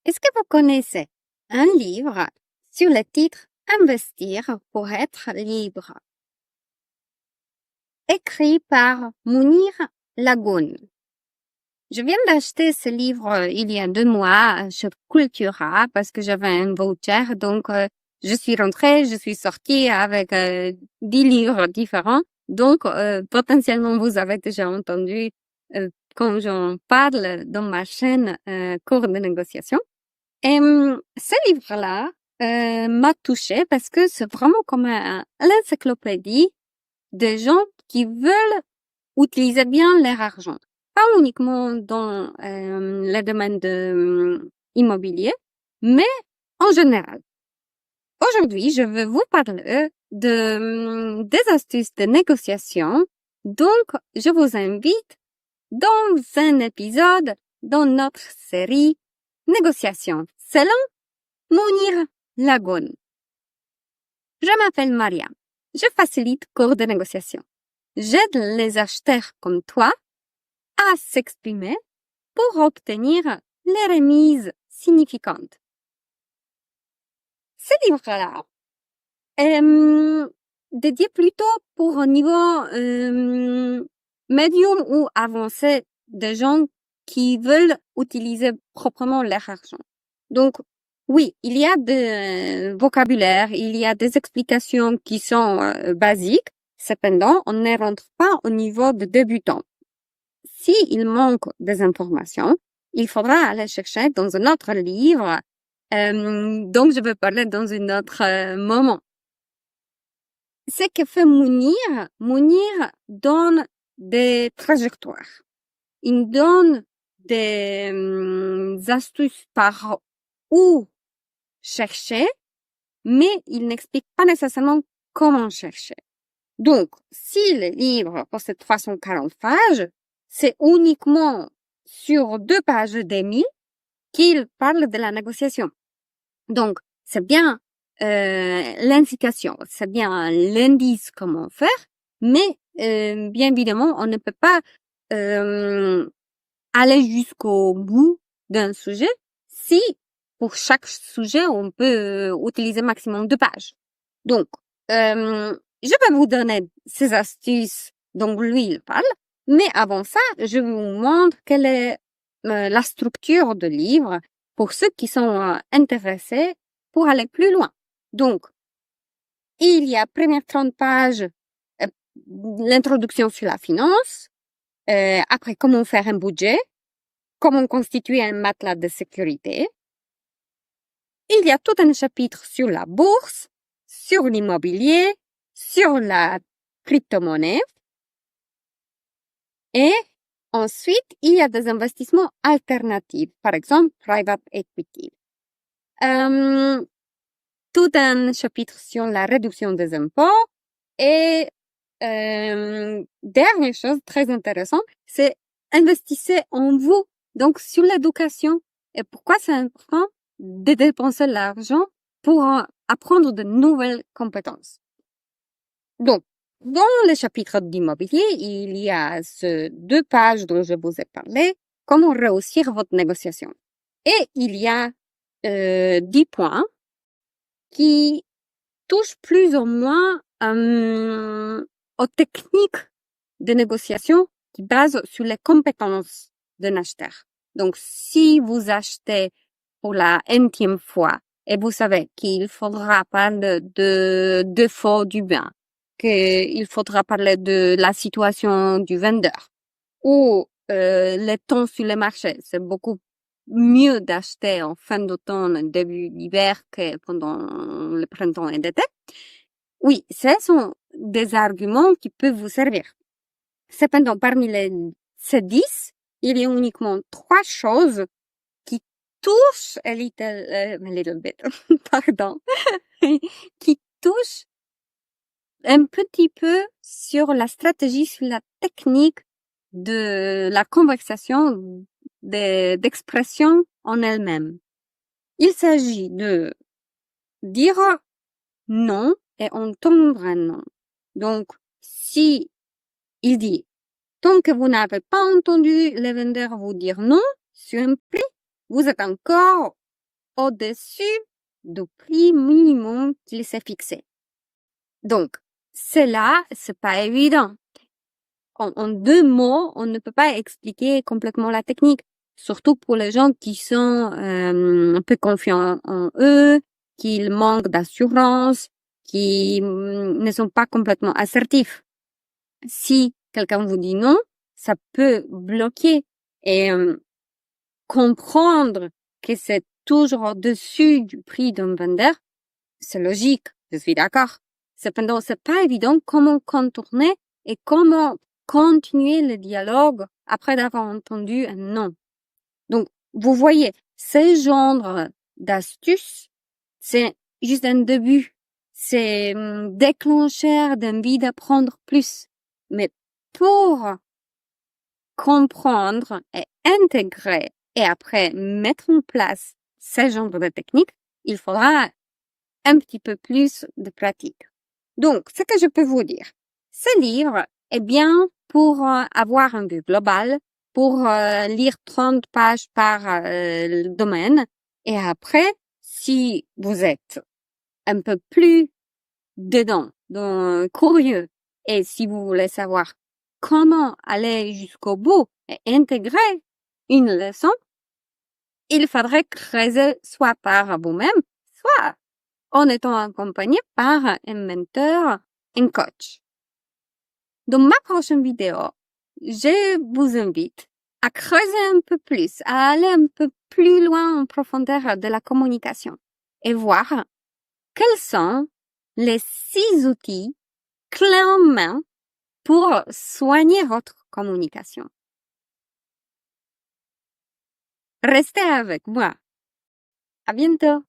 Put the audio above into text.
Est-ce que vous connaissez un livre sur le titre Investir pour être libre, écrit par Mounir Lagoun? Je viens d'acheter ce livre il y a 2 mois chez Cultura parce que j'avais un voucher, donc je suis rentrée, je suis sortie avec 10 livres différents. Donc potentiellement vous avez déjà entendu quand j'en parle dans ma chaîne Cours de négociation. Et ce livre-là m'a touchée parce que c'est vraiment comme l'encyclopédie des gens qui veulent utiliser bien leur argent. Pas uniquement dans le domaine de immobilier, mais en général. Aujourd'hui, je vais vous parler des astuces de négociation. Donc, je vous invite dans un épisode dans notre série Négociation selon Mounir Lagoun. Je m'appelle Maria. Je facilite cours de négociation. J'aide les acheteurs comme toi à s'exprimer pour obtenir les remises significantes. Ce livre-là est dédié plutôt pour un niveau médium ou avancé des gens qui veulent utiliser proprement leur argent. Donc, oui, il y a des vocabulaires, il y a des explications qui sont basiques. Cependant, on ne rentre pas au niveau de débutant. Si il manque des informations, il faudra aller chercher dans un autre livre. Donc, je vais parler dans un autre moment. Ce que fait Mounir donne des trajectoires. Il donne des astuces par où chercher, mais il n'explique pas nécessairement comment chercher. Donc, si le livre possède 340 pages, c'est uniquement sur 2 pages demi qu'il parle de la négociation. Donc, c'est bien l'indication, c'est bien l'indice comment faire, mais bien évidemment, on ne peut pas aller jusqu'au bout d'un sujet si pour chaque sujet, on peut utiliser maximum 2 pages. Donc, je vais vous donner ces astuces dont lui, il parle, mais avant ça, je vous montre quelle est la structure de livre pour ceux qui sont intéressés pour aller plus loin. Donc, il y a première 30 pages, l'introduction sur la finance, après comment faire un budget, comment constituer un matelas de sécurité. Il y a tout un chapitre sur la bourse, sur l'immobilier, sur la crypto-monnaie. Et ensuite, il y a des investissements alternatifs, par exemple, private equity. Tout un chapitre sur la réduction des impôts. Et dernière chose très intéressante, c'est investissez en vous, donc sur l'éducation. Et pourquoi c'est important de dépenser l'argent pour apprendre de nouvelles compétences. Donc, dans le chapitre d'immobilier, il y a ces 2 pages dont je vous ai parlé, comment réussir votre négociation. Et il y a 10 points qui touchent plus ou moins aux techniques de négociation qui basent sur les compétences d'un acheteur. Donc, si vous achetez pour la Nth fois et vous savez qu'il faudra parler de défaut du bien, qu'il faudra parler de la situation du vendeur ou les temps sur le marché, c'est beaucoup mieux d'acheter en fin d'automne, début d'hiver que pendant le printemps et l'été. Oui, ce sont des arguments qui peuvent vous servir. Cependant, parmi ces 10, il y a uniquement 3 choses qui touchent a little bit, pardon, qui touchent un petit peu sur la stratégie, sur la technique de la conversation, d'expression en elle-même. Il s'agit de dire non et entendre un non. Donc, si il dit, tant que vous n'avez pas entendu le vendeur vous dire non sur un prix, vous êtes encore au-dessus du prix minimum qu'il s'est fixé. Donc, cela, c'est pas évident. En 2 mots, on ne peut pas expliquer complètement la technique, surtout pour les gens qui sont un peu confiants en eux, qui manquent d'assurance, qui ne sont pas complètement assertifs. Si quelqu'un vous dit non, ça peut bloquer et comprendre que c'est toujours au-dessus du prix d'un vendeur, c'est logique, je suis d'accord. Cependant, c'est pas évident comment contourner et comment continuer le dialogue après avoir entendu un non. Donc, vous voyez, ce genre d'astuce, c'est juste un début. C'est déclencheur d'envie d'apprendre plus. Mais pour comprendre et intégrer et après mettre en place ce genre de technique, il faudra un petit peu plus de pratique. Donc, ce que je peux vous dire, ce livre est bien pour avoir un vue globale, pour lire 30 pages par domaine. Et après, si vous êtes un peu plus dedans, curieux, et si vous voulez savoir comment aller jusqu'au bout et intégrer une leçon, il faudrait creuser soit par vous-même, soit en étant accompagné par un mentor, un coach. Dans ma prochaine vidéo, je vous invite à creuser un peu plus, à aller un peu plus loin en profondeur de la communication et voir quels sont les 6 outils clés en main pour soigner votre communication. Restez avec moi. À bientôt.